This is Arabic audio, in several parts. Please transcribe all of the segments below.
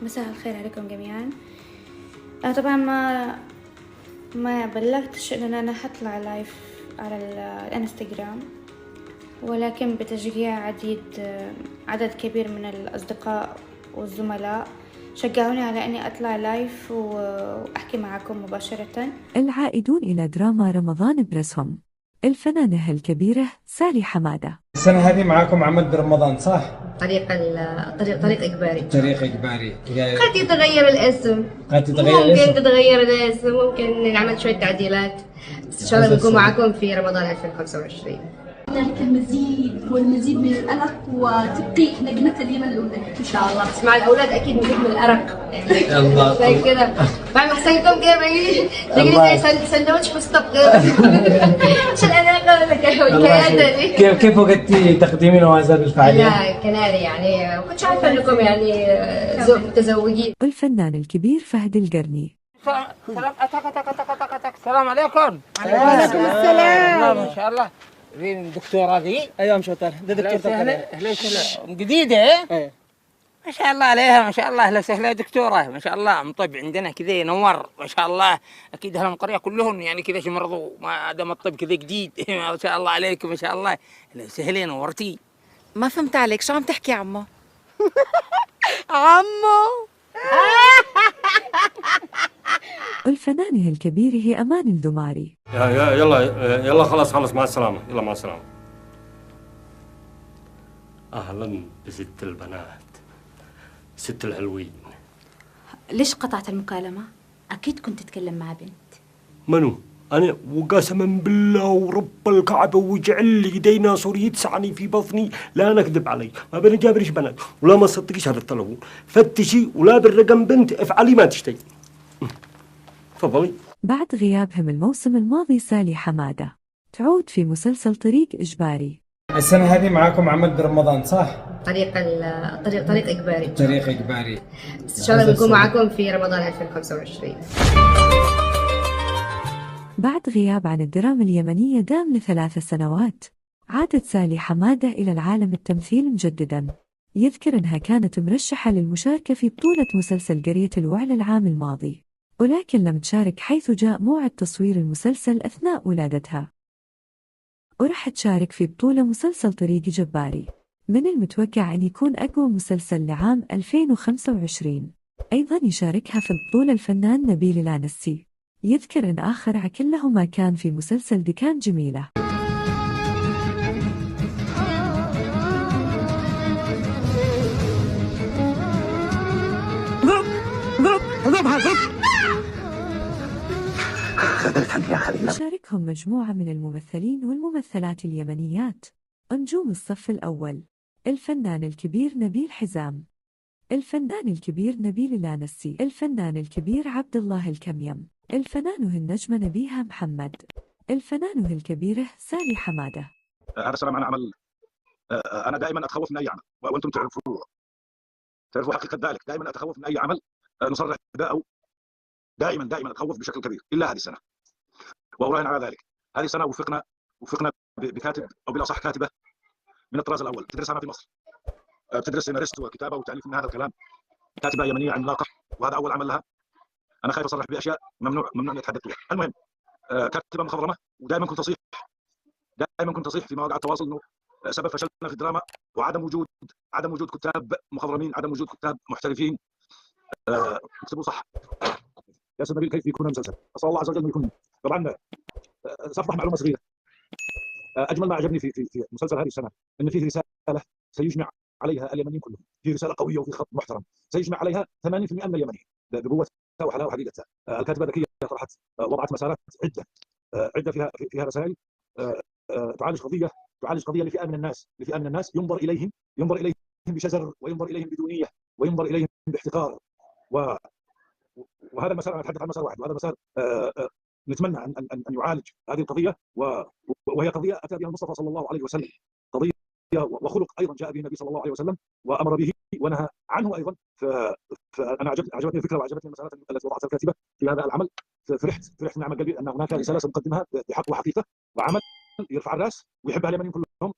مساء الخير عليكم جميعا. أنا طبعا ما بلغتش إن أنا حطلع لايف على الانستغرام، ولكن بتشجيع عدد كبير من الأصدقاء والزملاء شجعوني على أني أطلع لايف وأحكي معكم مباشرة. العائدون إلى دراما رمضان برسهم، الفنانة الكبيرة سالي حمادة. السنة هذه معاكم عمد رمضان صح؟ طريق إجباري. طريق إجباري. قد يتغير الاسم. قد تتغير ممكن الاسم. تتغير الاسم، ممكن نعمل شوية تعديلات. بس إن شاء الله بنكون معاكم في رمضان 2025. ذلك المزيد والمزيد من الأرق وتبقي نجمة اليمن الأولى إن شاء الله. بس مع الأولاد أكيد نجيب من الأرق. الله. زي كده. بعد ما حسيتهم كده بيجي سندوتش فستق عشان أنا الله. كيف وقتي تقديمين هذا الفعالية؟ لا كناري يعني ما كنتش عارفة إنكم يعني متزوجين. الفنان الكبير فهد القرني. السلام عليكم. وعليكم السلام. ما شاء الله. فين الدكتورة دي؟ ايوه مشوتر ده دكتور أهلا وسهلا. جديدة ايه؟ ما شاء الله عليها، ما شاء الله. اهلا وسهلا دكتورة، ما شاء الله. الطب عندنا كذا ينور ما شاء الله. اكيد اهل القرية كلهم يعني كذا شمرضوا ما دام الطب كذا جديد. ما شاء الله عليكم ما شاء الله. اهلا وسهلا نورتي. ما فهمت عليك، شو عم تحكي عمو؟ عمو الفنانة الكبيرة هي أمان الدماري. يلا خلاص مع السلامة. يلا مع السلامة. أهلا بست البنات، ست الحلوين. ليش قطعت المكالمة؟ أكيد كنت تتكلم مع بنت. منو؟ أنا وقسما بالله ورب الكعبة وجعل لي يدينا صور يتسعني في بطني لا نكذب علي، ما بنجابرش بنات ولا ما تصدقيش هذا التلفون. فتشي ولا بالرقم بنت افعلي ما تشتي. تفضلي. بعد غيابهم الموسم الماضي سالي حمادة تعود في مسلسل طريق إجباري. السنة هذه معاكم عمد رمضان صح؟ طريق إجباري. طريق إجباري. بس إن شاء الله بنكون معاكم في رمضان 2025. بعد غياب عن الدراما اليمنية دام ل3 سنوات، عادت سالي حمادة إلى العالم التمثيل مجددا. يذكر أنها كانت مرشحة للمشاركة في بطولة مسلسل قرية الوعل العام الماضي، ولكن لم تشارك حيث جاء موعد تصوير المسلسل أثناء ولادتها. ورح تشارك في بطولة مسلسل طريق جباري، من المتوقع أن يكون أقوى مسلسل لعام 2025. أيضا يشاركها في البطولة الفنان نبيل العنسي. يذكر أن آخر عكل لهما كان في مسلسل دكان جميلة. يشاركهم مجموعة من الممثلين والممثلات اليمنيات. نجوم الصف الأول: الفنان الكبير نبيل حزام، الفنان الكبير نبيل العنسي، الفنان الكبير عبد الله الكميم، الفنانة النجمة نبيها محمد، الفنانة الكبيرة سالي حمادة. هذا السلام عن عمل. أنا دائما أتخوف من أي عمل، وأنتم تعرفوا حقيقة ذلك. دائما أتخوف من أي عمل نصرح به، أو دائما أتخوف بشكل كبير، إلا هذه السنة وأراهن على ذلك. هذه السنة وفقنا بكاتب، أو بالأصح كاتبة من الطراز الأول، تدرس هنا في مصر، تدرس سيناريست وكتابة وتأليف من هذا الكلام. كاتبة يمنية عملاقة، وهذا أول عمل لها. أنا خايف أصرح بأشياء ممنوع أن يتحدث بها. المهم، كاتبة مخضرمة، ودائما كنت أصيح في مواقع التواصل إنه سبب فشلنا في الدراما وعدم وجود كتاب مخضرمين، عدم وجود كتاب محترفين يكتبوا صح. يا أستاذ نبيل، كيف يكون مسلسل؟ أسأل الله عز وجل أن يكون. طبعا سأفضح معلومة صغيرة. أجمل ما عجبني في مسلسل هذه السنة أن فيه رسالة سيجمع عليها اليمنيين كلهم. فيه رسالة قوية وفي خط محترم سيجمع عليها 80% من اليمنيين بقوتها وحلاوة حقيقتها. الكاتبة ذكية طرحت، وضعت مسارات عدة فيها رسائل تعالج قضية لفئة من الناس ينظر إليهم بشزر، وينظر إليهم بدونية، وينظر إليهم باحتقار. وهذا المسار، أنا أتحدث عن مسار واحد، وهذا مسار نتمنى أن يعالج هذه القضية، وهي قضية أتى بها المصطفى صلى الله عليه وسلم، قضية وخلق أيضا جاء به النبي صلى الله عليه وسلم وأمر به ونهى عنه أيضا. فأنا عجبتني الفكرة وعجبتني المسارات التي وضعتها الكاتبة في هذا العمل. فرحت نعم قلبي أن هناك رسالة سنقدمها بحق وحقيقة، وعمل يرفع الراس ويحبها اليمنيين كلهم،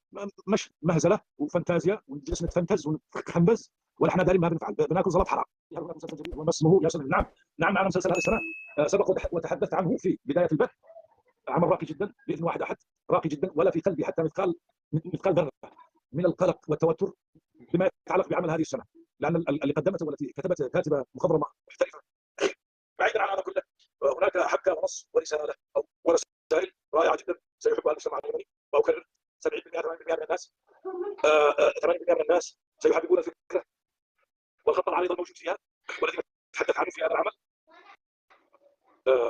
مش مهزلة وفانتازيا ونجلس نتفنتز ونخنبز، ولا احنا دارين ما بنفعل، بناكل زلط حرام. هل هناك مسلسل جديد وما اسمه ياسمين؟ نعم معنا مسلسل هذه السنه. سبق وتحدثت عنه في بدايه البث. عمل راقي جدا باذن واحد احد، راقي جدا، ولا في قلبي حتى مثقال ذره من القلق والتوتر بما يتعلق بعمل هذه السنه، لان اللي قدمته والتي كتبته كاتبه مخضرمه محترفه. بعيدا عن هذا كله، هناك حبكه ونص ورساله او ورسائل رائعه جدا سيحبها المجتمع اليمني، واكرر 70% 80% من الناس 80% من الناس سيحببون الفكره والخط العريض الموجود فيها والذي نتحدث عنه في هذا العمل،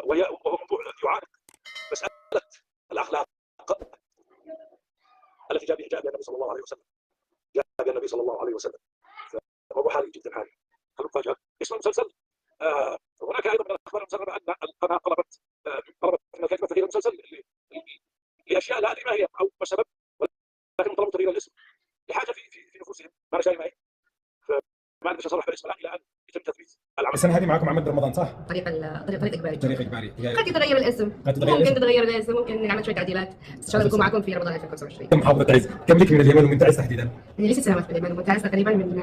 وهو موضوع يعانق مساله الاخلاق التي جاء بها النبي صلى الله عليه وسلم. فهو حالي جدا حالي. هل مفاجاه؟ اسم المسلسل هناك ايضا من الاخبار المسربه ان القناه طلبت من الكاتبه تغيير المسلسل لاشياء لا ادري ما هي او ما السبب، ولكن طلبوا تغيير الاسم لحاجه في نفوسهم، ما انا شايف ما هي، فما ادري ايش اصرح بالاسم الان الى ان يتم تثبيت العمل. السنه هذه معكم عمل رمضان صح؟ طريق اجباري. طريق اجباري. قد يتغير الاسم، ممكن تتغير الاسم، ممكن نعمل شويه تعديلات، بس ان شاء الله نكون معكم في رمضان 2025. كم محافظه تعز؟ كم لك من اليمن ومن تعز تحديدا؟ لي 6 سنوات في اليمن ومنتهز تقريبا من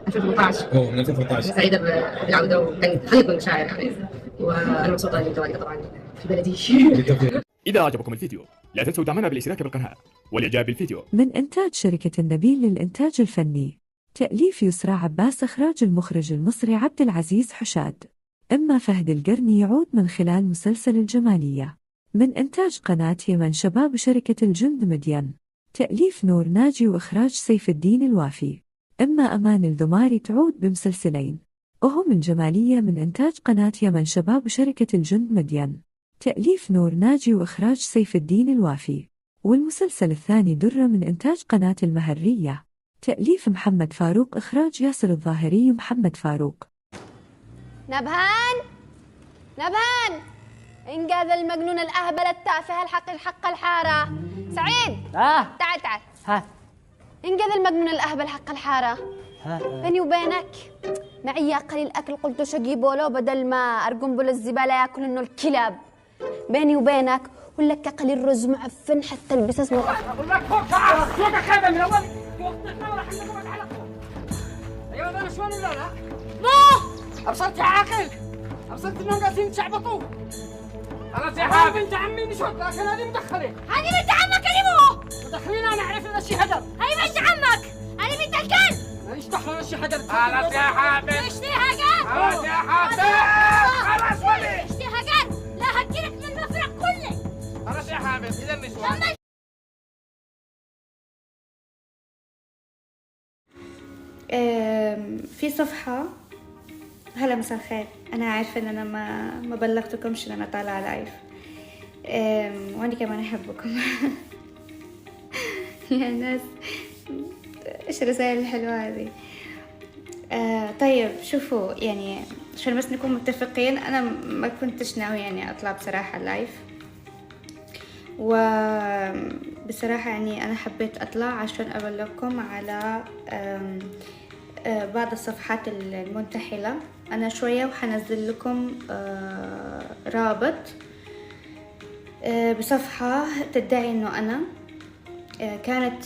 2018. اوه من 2018. سعيده بالعوده وكان خليكم شاعر يعني، وانا مبسوطه اني متواجده طبعا في بلدي. إذا أعجبكم الفيديو لا تنسوا دعمنا بالاشتراك بالقناة والإعجاب بالفيديو. من إنتاج شركة النبيل للإنتاج الفني، تأليف يسرى عباس، إخراج المخرج المصري عبد العزيز حشاد. إما فهد القرني يعود من خلال مسلسل الجمالية. من إنتاج قناة يمن شباب وشركة الجند مدين، تأليف نور ناجي وإخراج سيف الدين الوافي. إما أمان الذماري تعود بمسلسلين، وهم الجمالية من إنتاج قناة يمن شباب وشركة الجند مدين، تأليف نور ناجي وإخراج سيف الدين الوافي. والمسلسل الثاني درة من إنتاج قناة المهرية، تأليف محمد فاروق، إخراج ياسر الظاهري ومحمد فاروق. نبهان انقاذ المجنون الأهبل التافه الحق الحارة. سعيد تعال انقاذ المجنون الأهبل حق الحارة. بيني وبينك معي قليل أكل، قلت شجيبه له بدل ما أرقم بول الزبالة ياكل إنه الكلاب. بيني وبينك ولك قليل رز معفن حتى البس اسمه. أقول لك فرصة صوتك هذا من أول أيوة أنا شلون ولا لا؟ أبصرت يا عاقل، أبصرت إنهم قاعدين يتشعبطوا. خلاص يا حبيبي بنت عمي نشوف، لكن هذه مدخلة. هذه بنت عمك اللي مدخلين أنا أعرف إن الشيء هدر. هاي بنت عمك، أنا بنت الكلب. ماليش دخل أنا الشيء هدر. خلاص يا حبيبي. اشتيها قد. خلاص يا حبيبي. خلاص ولي. اشتيها قد، لا هجرك من المفرق كله. خلاص يا حبيبي إذا النسوان. في صفحة. هلا مساء الخير، أنا عارفة إن أنا ما بلغتكمش إن أنا طالعة لايف، وأنا كمان أحبكم. يا ناس إيش الرسائل الحلوة هذه. طيب شوفوا، يعني عشان بس نكون متفقين، أنا ما كنتش ناوي يعني أطلع بصراحة لايف، وبصراحة يعني أنا حبيت أطلع عشان أبلغكم على بعض الصفحات المنتحلة. أنا شوية وحنزل لكم رابط بصفحة تدعي أنه أنا كانت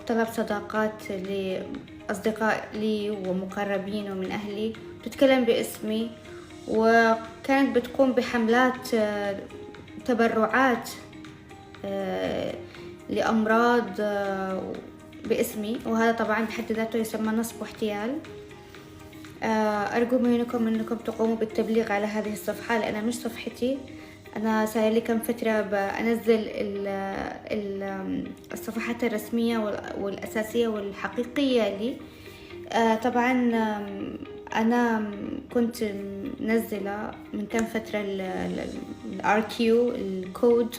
طلب صداقات لأصدقاء لي ومقربين ومن أهلي، تتكلم باسمي، وكانت بتقوم بحملات تبرعات لأمراض باسمي، وهذا طبعا بحد ذاته يسمى نصب واحتيال. أرجو منكم أنكم تقوموا بالتبليغ على هذه الصفحة، لأنها مش صفحتي. أنا صار لي كم فترة بنزل الصفحات الرسمية والأساسية والحقيقية لي. طبعا أنا كنت منزلة من كم فترة الRQ الكود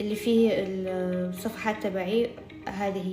اللي فيه الصفحات تبعي هذه.